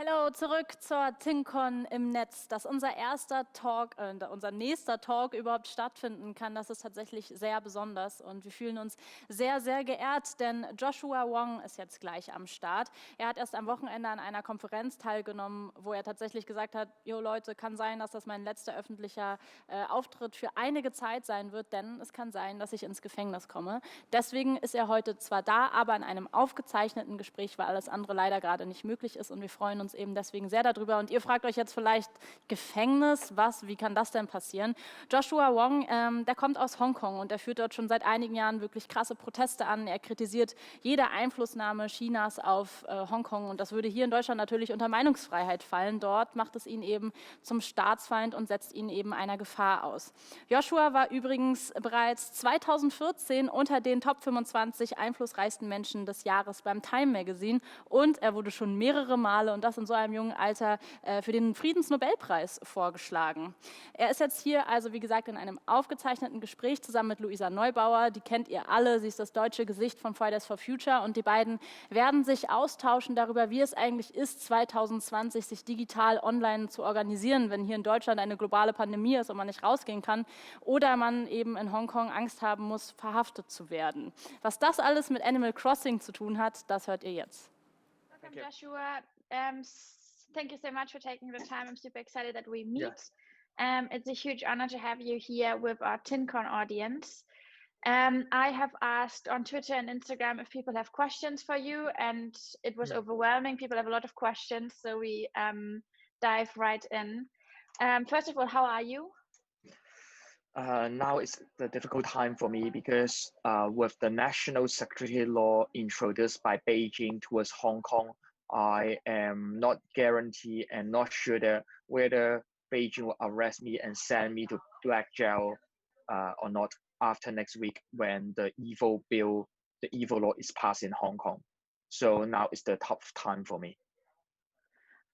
Hallo, zurück zur TINCON im Netz. Dass unser erster Talk, unser nächster Talk überhaupt stattfinden kann, das ist tatsächlich sehr besonders und wir fühlen uns sehr, sehr geehrt, denn Joshua Wong ist jetzt gleich am Start. Er hat erst am Wochenende an einer Konferenz teilgenommen, wo er tatsächlich gesagt hat, jo Leute, kann sein, dass das mein letzter öffentlicher Auftritt für einige Zeit sein wird, denn es kann sein, dass ich ins Gefängnis komme. Deswegen ist er heute zwar da, aber in einem aufgezeichneten Gespräch, weil alles andere leider gerade nicht möglich ist und wir freuen uns eben deswegen sehr darüber. Und ihr fragt euch jetzt vielleicht, Gefängnis, was, wie kann das denn passieren? Joshua Wong, der kommt aus Hongkong und er führt dort schon seit einigen Jahren wirklich krasse Proteste an. Er kritisiert jede Einflussnahme Chinas auf Hongkong und das würde hier in Deutschland natürlich unter Meinungsfreiheit fallen. Dort macht es ihn eben zum Staatsfeind und setzt ihn eben einer Gefahr aus. Joshua war übrigens bereits 2014 unter den Top 25 einflussreichsten Menschen des Jahres beim Time Magazine und er wurde schon mehrere Male, und das in so einem jungen Alter, für den Friedensnobelpreis vorgeschlagen. Er ist jetzt hier also, wie gesagt, in einem aufgezeichneten Gespräch zusammen mit Luisa Neubauer. Die kennt ihr alle, sie ist das deutsche Gesicht von Fridays for Future und die beiden werden sich austauschen darüber, wie es eigentlich ist, 2020 sich digital online zu organisieren, wenn hier in Deutschland eine globale Pandemie ist und man nicht rausgehen kann oder man eben in Hongkong Angst haben muss, verhaftet zu werden. Was das alles mit Animal Crossing zu tun hat, das hört ihr jetzt. Welcome, Joshua. Thank you so much for taking the time. I'm super excited that we meet. It's a huge honor to have you here with our TINCON audience. I have asked on Twitter and Instagram if people have questions for you, and it was overwhelming. People have a lot of questions, so we dive right in. First of all, how are you? Now it's the difficult time for me because with the national security law introduced by Beijing towards Hong Kong, I am not guaranteed and not sure that whether Beijing will arrest me and send me to black jail or not after next week when the evil law is passed in Hong Kong. So now it's the tough time for me.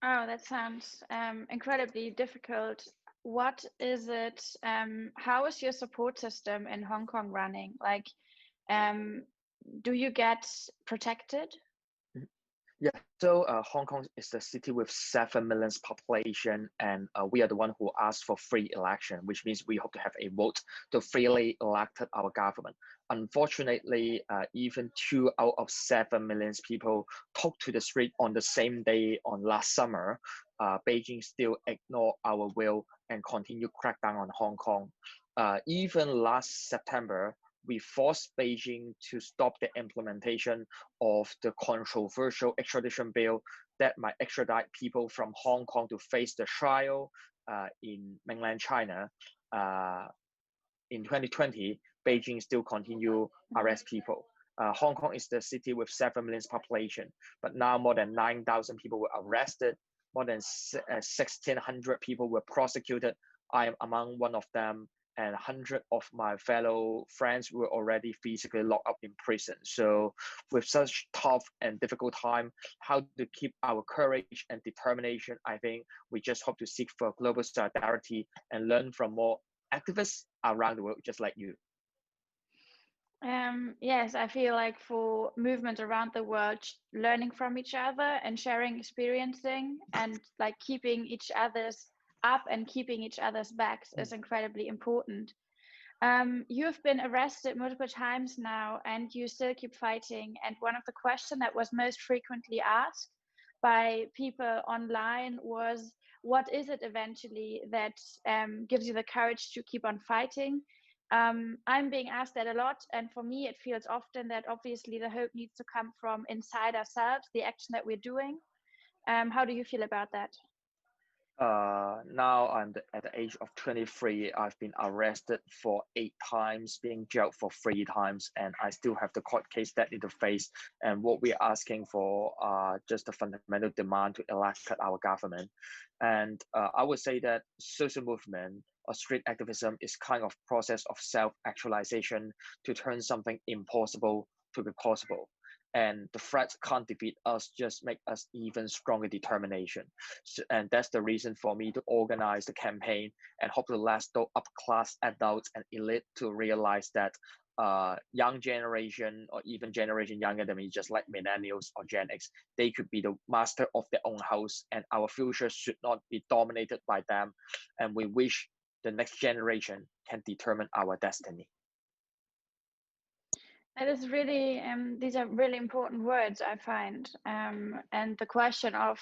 Oh, that sounds incredibly difficult. What is it? How is your support system in Hong Kong running? Like, do you get protected? Yeah, so Hong Kong is the city with 7 million population, and we are the one who asked for free election, which means we hope to have a vote to freely elect our government. Unfortunately, even 2 out of 7 million people took to the street on the same day on last summer. Beijing still ignore our will and continue crackdown on Hong Kong. Even last September, we forced Beijing to stop the implementation of the controversial extradition bill that might extradite people from Hong Kong to face the trial in mainland China. In 2020, Beijing still continue arrest people. Hong Kong is the city with 7 million population, but now more than 9,000 people were arrested, more than 1,600 people were prosecuted. I am among one of them, and 100 of my fellow friends were already physically locked up in prison. So with such tough and difficult time, how to keep our courage and determination, I think we just hope to seek for global solidarity and learn from more activists around the world, just like you. Yes, I feel like for movements around the world, learning from each other and sharing experiencing and like keeping each other's up and keeping each other's backs is incredibly important. You've been arrested multiple times now and you still keep fighting. And one of the questions that was most frequently asked by people online was, what is it eventually that gives you the courage to keep on fighting? I'm being asked that a lot, and for me it feels often that obviously the hope needs to come from inside ourselves, the action that we're doing. How do you feel about that? Now I'm at the age of 23. I've been arrested for 8 times, being jailed for 3 times, and I still have the court case that need to face. And what we're asking for are just a fundamental demand to elect our government. And I would say that social movement or street activism is kind of process of self-actualization to turn something impossible to be possible. And the threats can't defeat us, just make us even stronger determination. So, and that's the reason for me to organize the campaign and hope to let those upper-class adults and elite to realize that young generation or even generation younger than me, just like millennials or Gen X, they could be the master of their own house, and our future should not be dominated by them. And we wish the next generation can determine our destiny. That is really, these are really important words, I find. And the question of,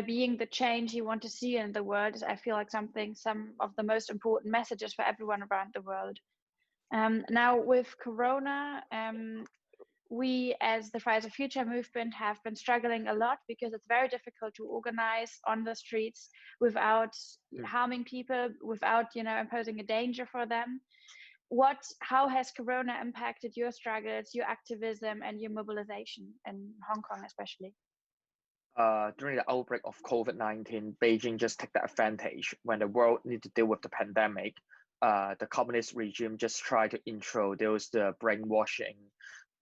being the change you want to see in the world is, I feel like, some of the most important messages for everyone around the world. Now with Corona, we as the Fridays for Future movement have been struggling a lot because it's very difficult to organize on the streets without harming people, without, imposing a danger for them. How has Corona impacted your struggles, your activism, and your mobilization in Hong Kong, especially? During the outbreak of COVID-19, Beijing just took the advantage when the world needed to deal with the pandemic. The communist regime just tried to introduce the brainwashing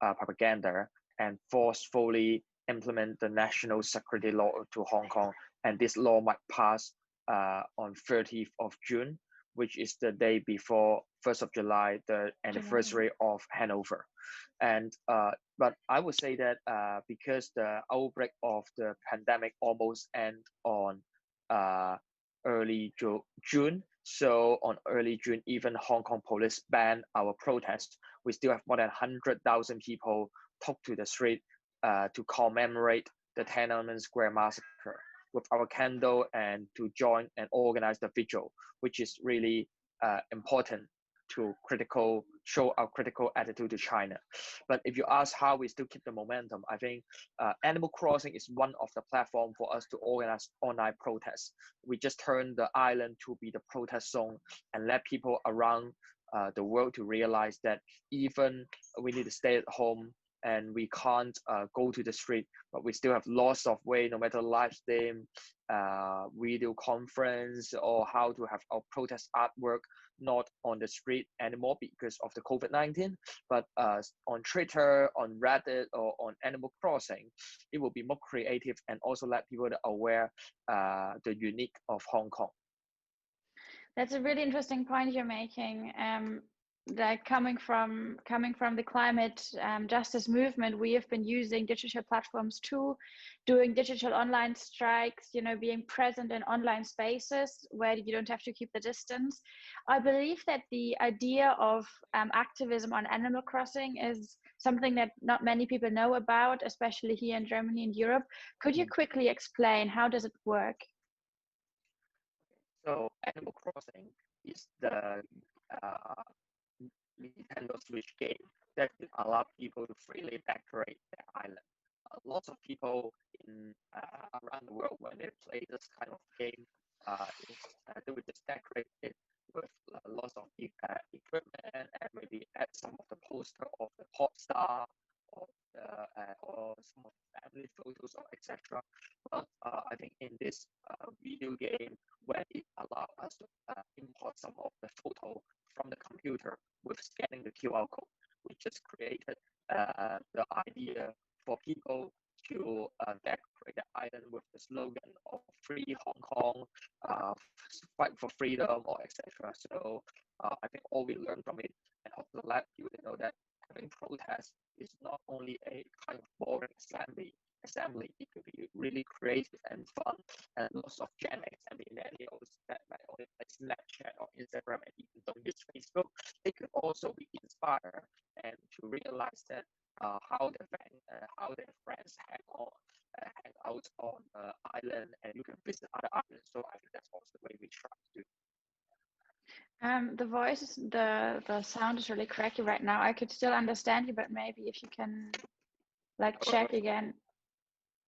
propaganda and forcefully implement the national security law to Hong Kong. And this law might pass on 30th of June, which is the day before 1st of July, the anniversary of handover. And but I would say that because the outbreak of the pandemic almost end on early June, so on early June, even Hong Kong police banned our protest. We still have more than 100,000 people took to the street to commemorate the Tiananmen Square massacre with our candle and to join and organize the vigil, which is really important to show our critical attitude to China. But if you ask how we still keep the momentum, I think Animal Crossing is one of the platforms for us to organize online protests. We just turned the island to be the protest zone and let people around the world to realize that even we need to stay at home and we can't go to the street, but we still have lots of way, no matter live stream, video conference, or how to have our protest artwork not on the street anymore because of the COVID-19, but on Twitter, on Reddit, or on Animal Crossing. It will be more creative and also let people aware the unique of Hong Kong. That's a really interesting point you're making. Like coming from the climate justice movement, we have been using digital platforms too, doing digital online strikes, being present in online spaces where you don't have to keep the distance. I believe that the idea of activism on Animal Crossing is something that not many people know about, especially here in Germany and Europe. Could you quickly explain how does it work? So Animal Crossing is the Nintendo Switch game that will allow people to freely decorate their island. Lots of people around the world, when they play this kind of game, they would just decorate it with lots of equipment and maybe add some of the poster of the pop star or some of the family photos or etc. But I think in this video game, when it allows us to import some of the photo from the computer with scanning the QR code, we just created the idea for people to decorate the island with the slogan of Free Hong Kong, fight for freedom, or etc. So I think all we learned from it and also let you know that having protests is not only a kind of boring assembly. It could be really creative and fun, and lots of Gen X and millennials that might only play Snapchat or Instagram and even don't use Facebook. They could also be inspired and to realize that how their friends hang out on the island, and you can visit other islands. So I think that's also the way we try to do. The sound is really cracky right now. I could still understand you, but maybe if you can check again.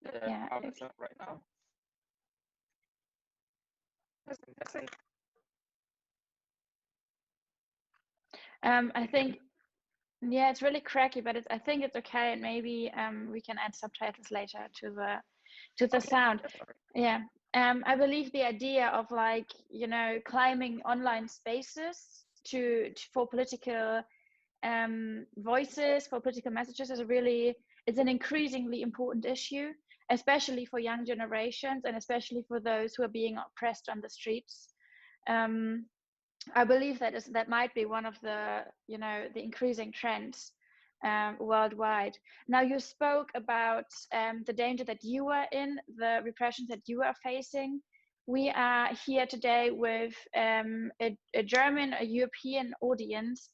Yeah. How is that right now? Testing. I think, yeah, it's really cracky, but I think it's okay, and maybe we can add subtitles later to the sound. Yeah. I believe the idea of climbing online spaces for political voices, for political messages it's an increasingly important issue, especially for young generations and especially for those who are being oppressed on the streets. I believe that might be one of the, the increasing trends worldwide. Now, you spoke about the danger that you are in, the repressions that you are facing. We are here today with a German, a European audience.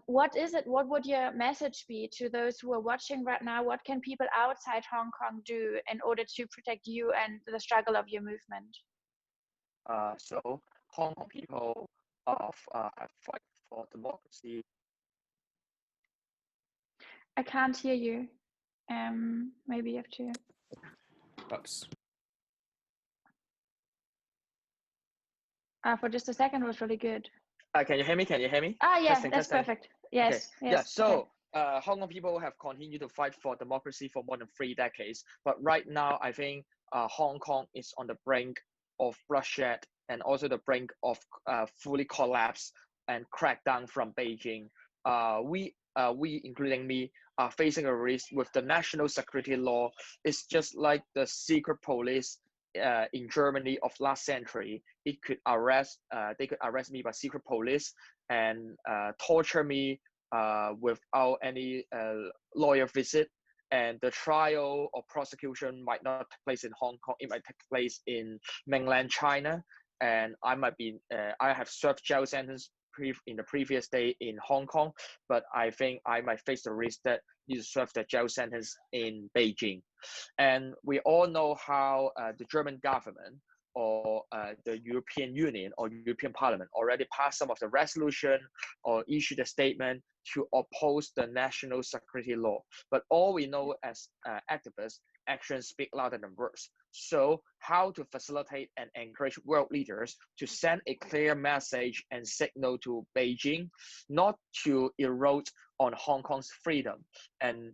What is it? What would your message be to those who are watching right now? What can people outside Hong Kong do in order to protect you and the struggle of your movement? So Hong Kong people have fight for democracy. I can't hear you. Maybe you have to. Oops. For just a second, it was really good. Can you hear me? Can you hear me? Yeah, Testing, that's testing. perfect. Yes, Okay. yes. Yeah. So Hong Kong people have continued to fight for democracy for more than 3 decades, but right now I think Hong Kong is on the brink of bloodshed and also the brink of fully collapse and crackdown from Beijing. We, including me, are facing a risk with the national security law. It's just like the secret police in Germany of last century. It could arrest, they could arrest me by secret police and torture me without any lawyer visit. And the trial or prosecution might not take place in Hong Kong. It might take place in mainland China. And I might be, I have served jail sentence in the previous day in Hong Kong, but I think I might face the risk that you serve the jail sentence in Beijing. And we all know how the German government or the European Union or European Parliament already passed some of the resolution or issued a statement to oppose the national security law. But all we know as activists, actions speak louder than words. So how to facilitate and encourage world leaders to send a clear message and signal to Beijing not to erode on Hong Kong's freedom. And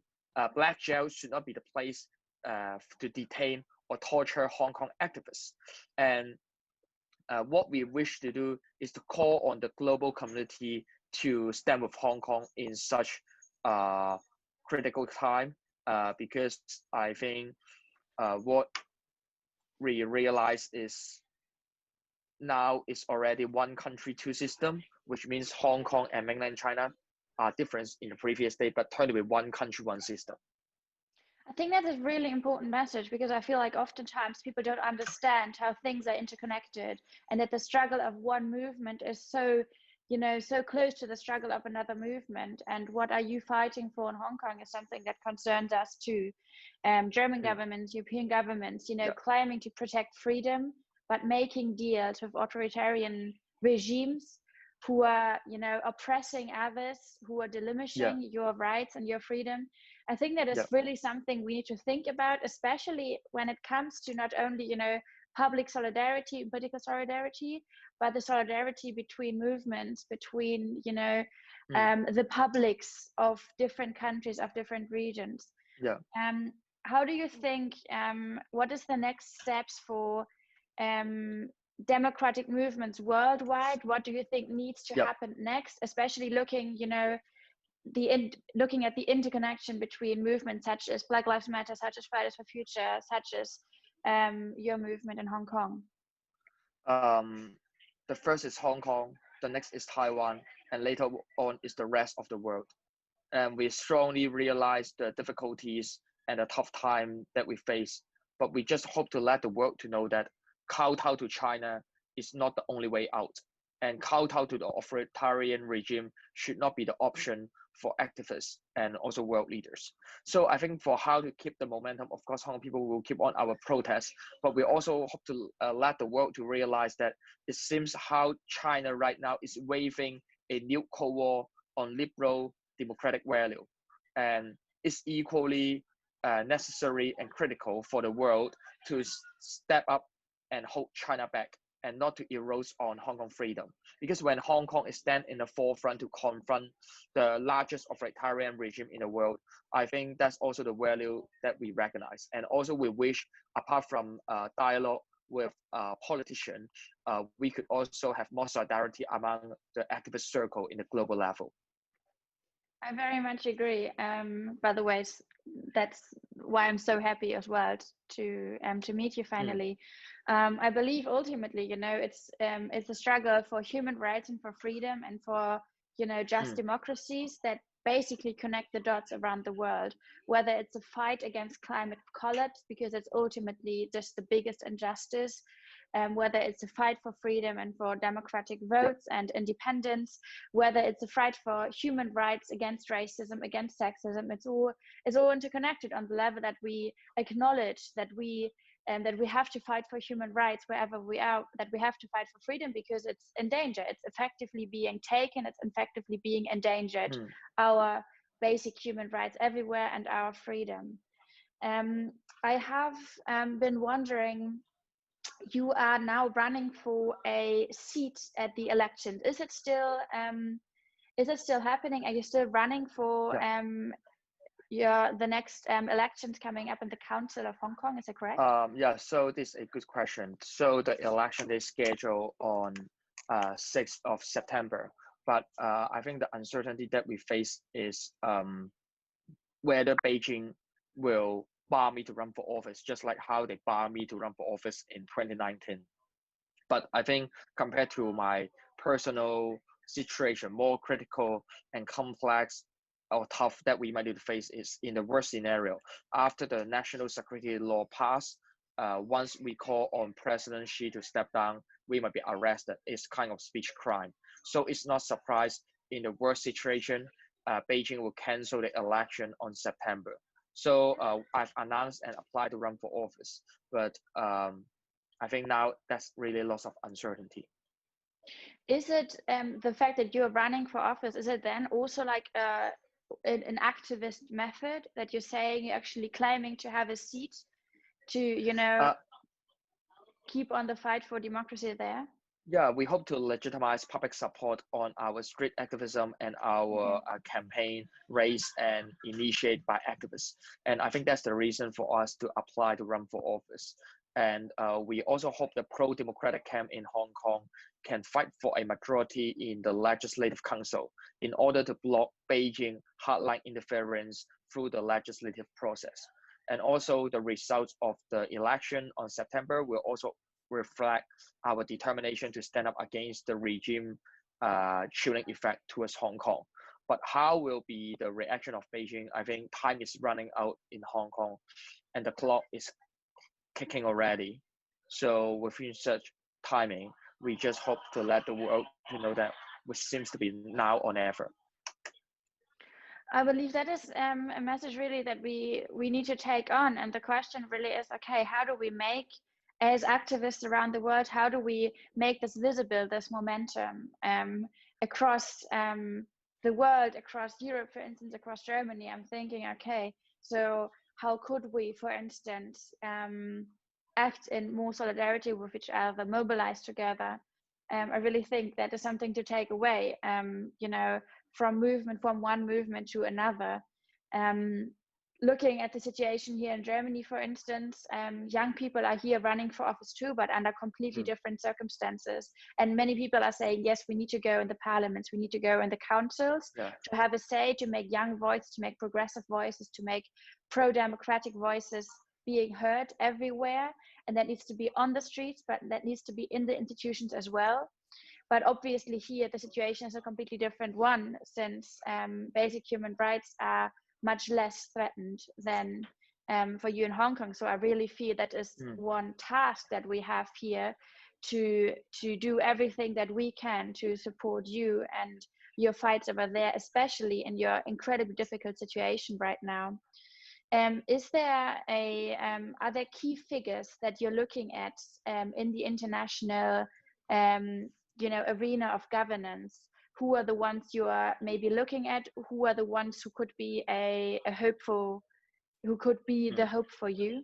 black jail should not be the place to detain or torture Hong Kong activists. And what we wish to do is to call on the global community to stand with Hong Kong in such critical time, because I think what we realize is now it's already one country, two system, which means Hong Kong and mainland China are different in the previous day, but turned to be one country, one system. I think that's a really important message, because I feel like oftentimes people don't understand how things are interconnected, and that the struggle of one movement is so, so close to the struggle of another movement. And what are you fighting for in Hong Kong is something that concerns us too. German governments, European governments, claiming to protect freedom, but making deals with authoritarian regimes who are, oppressing others, who are diminishing your rights and your freedom. I think that is really something we need to think about, especially when it comes to not only, public solidarity, political solidarity, but the solidarity between movements, between, the publics of different countries, of different regions. How do you think, what is the next steps for democratic movements worldwide? What do you think needs to happen next, especially looking, looking at the interconnection between movements such as Black Lives Matter, such as Fridays for Future, such as your movement in Hong Kong? The first is Hong Kong, the next is Taiwan, and later on is the rest of the world. And we strongly realize the difficulties and the tough time that we face, but we just hope to let the world to know that kowtow to China is not the only way out, and kowtow to the authoritarian regime should not be the option for activists and also world leaders. So I think for how to keep the momentum, of course, Hong Kong people will keep on our protests, but we also hope to let the world to realize that it seems how China right now is waging a new Cold War on liberal democratic value, and it's equally necessary and critical for the world to step up and hold China back, and not to erode on Hong Kong freedom. Because when Hong Kong is stand in the forefront to confront the largest authoritarian regime in the world, I think that's also the value that we recognize. And also we wish, apart from dialogue with politicians, we could also have more solidarity among the activist circle in the global level. I very much agree. By the way, that's why I'm so happy as well to meet you finally. I believe ultimately, it's a struggle for human rights and for freedom and for just democracies that basically connect the dots around the world. Whether it's a fight against climate collapse because it's ultimately just the biggest injustice, whether it's a fight for freedom and for democratic votes and independence, whether it's a fight for human rights against racism, against sexism, it's all interconnected on the level that we acknowledge that we have to fight for human rights wherever we are, that we have to fight for freedom because it's in danger. It's effectively being taken, it's effectively being endangered, our basic human rights everywhere and our freedom. I have been wondering, you are now running for a seat at the elections. Is it still happening? Are you still running for the next elections coming up in the Council of Hong Kong? Is that correct? Yeah, so this is a good question. So the election is scheduled on 6th of September, but I think the uncertainty that we face is whether Beijing will bar me to run for office, just like how they bar me to run for office in 2019. But I think compared to my personal situation, more critical and complex or tough that we might need to face is in the worst scenario. After the national security law passed, once we call on President Xi to step down, we might be arrested. It's kind of speech crime. So it's not surprise in the worst situation, Beijing will cancel the election on September. So I've announced and applied to run for office, but I think now that's really lots of uncertainty. Is it the fact that you're running for office, is it then also like an activist method that you're saying you're actually claiming to have a seat to, keep on the fight for democracy there? Yeah, we hope to legitimize public support on our street activism and our campaign raised and initiated by activists. And I think that's the reason for us to apply to run for office. And we also hope the pro-democratic camp in Hong Kong can fight for a majority in the Legislative Council in order to block Beijing hardline interference through the legislative process. And also the results of the election on September will also reflect our determination to stand up against the regime chilling effect towards Hong Kong. But how will be the reaction of Beijing? I think time is running out in Hong Kong and the clock is kicking already. So within such timing, we just hope to let the world know that which seems to be now or never. I believe that is a message really that we need to take on. And the question really is, okay, how do we make, as activists around the world, how do we make this visible, this momentum across the world, across Europe, for instance, across Germany? I'm thinking, okay, so how could we, for instance, act in more solidarity with each other, mobilize together? I really think that is something to take away, from one movement to another. Looking at the situation here in Germany, for instance, young people are here running for office too, but under completely different circumstances. And many people are saying, yes, we need to go in the parliaments, we need to go in the councils to have a say, to make young voices, to make progressive voices, to make pro-democratic voices being heard everywhere. And that needs to be on the streets, but that needs to be in the institutions as well. But obviously here, the situation is a completely different one, since basic human rights are much less threatened than for you in Hong Kong. So I really feel that is one task that we have here, to do everything that we can to support you and your fights over there, especially in your incredibly difficult situation right now. Is there are there key figures that you're looking at in the international arena of governance? Who are the ones you are maybe looking at? Who are the ones who could be the hope for you?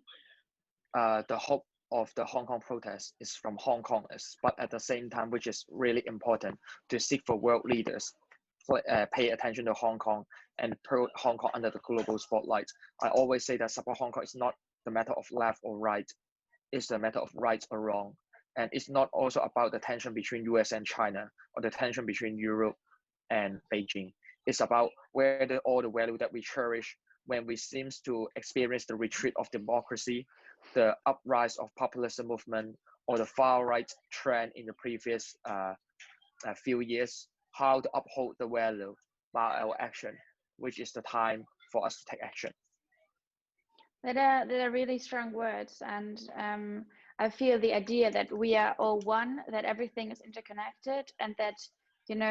The hope of the Hong Kong protest is from Hong Kongers, but at the same time, which is really important, to seek for world leaders, pay attention to Hong Kong and put Hong Kong under the global spotlight. I always say that support Hong Kong is not the matter of left or right, it's the matter of right or wrong. And it's not also about the tension between US and China or the tension between Europe and Beijing. It's about whether all the value that we cherish when we seems to experience the retreat of democracy, the uprise of populism movement, or the far right trend in the previous few years, how to uphold the value by our action, which is the time for us to take action. That are really strong words, and I feel the idea that we are all one, that everything is interconnected, and that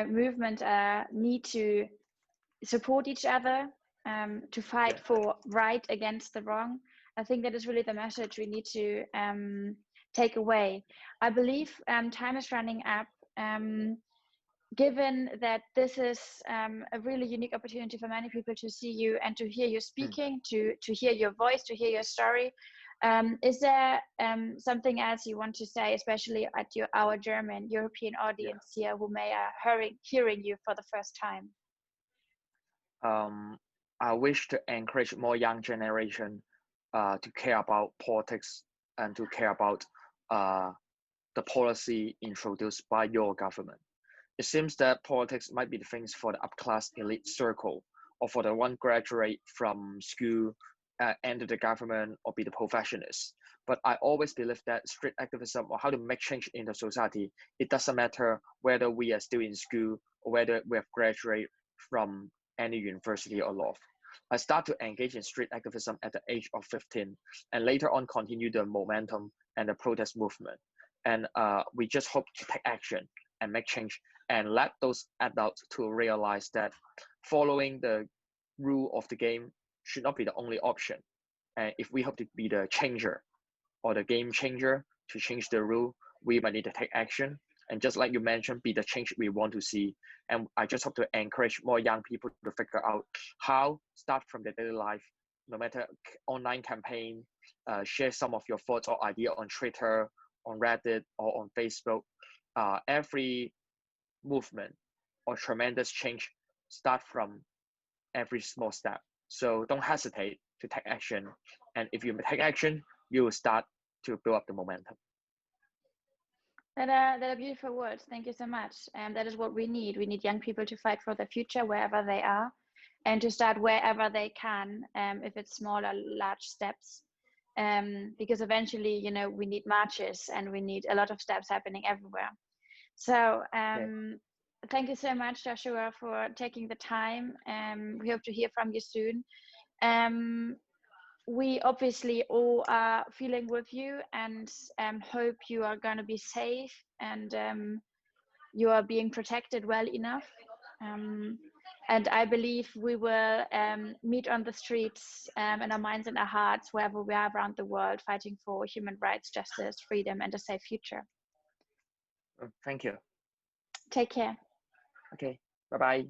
movements need to support each other, to fight for right against the wrong. I think that is really the message we need to take away. I believe time is running up. Given that this is a really unique opportunity for many people to see you and to hear you speaking, to hear your voice, to hear your story, is there something else you want to say, especially at our German European audience here who may hearing you for the first time? I wish to encourage more young generation to care about politics and to care about the policy introduced by your government. It seems that politics might be the things for the upclass elite circle, or for the one graduate from school, enter the government, or be the professionals. But I always believe that street activism, or how to make change in the society, it doesn't matter whether we are still in school or whether we have graduated from any university or law. I start to engage in street activism at the age of 15, and later on continue the momentum and the protest movement. And we just hope to take action and make change, and let those adults to realize that following the rule of the game should not be the only option. And if we hope to be the changer or the game changer to change the rule, we might need to take action. And just like you mentioned, be the change we want to see. And I just hope to encourage more young people to figure out how start from their daily life, no matter online campaign, share some of your thoughts or idea on Twitter, on Reddit, or on Facebook. Every movement or tremendous change start from every small step. So don't hesitate to take action. And if you take action, you will start to build up the momentum. That are beautiful words. Thank you so much. And that is what we need. We need young people to fight for the future wherever they are, and to start wherever they can, if it's small or large steps. Because eventually, we need marches and we need a lot of steps happening everywhere. So thank you so much, Joshua, for taking the time. We hope to hear from you soon. We obviously all are feeling with you, and hope you are going to be safe, and you are being protected well enough. And I believe we will meet on the streets, in our minds and our hearts, wherever we are around the world, fighting for human rights, justice, freedom, and a safe future. Thank you. Take care. Okay, bye-bye.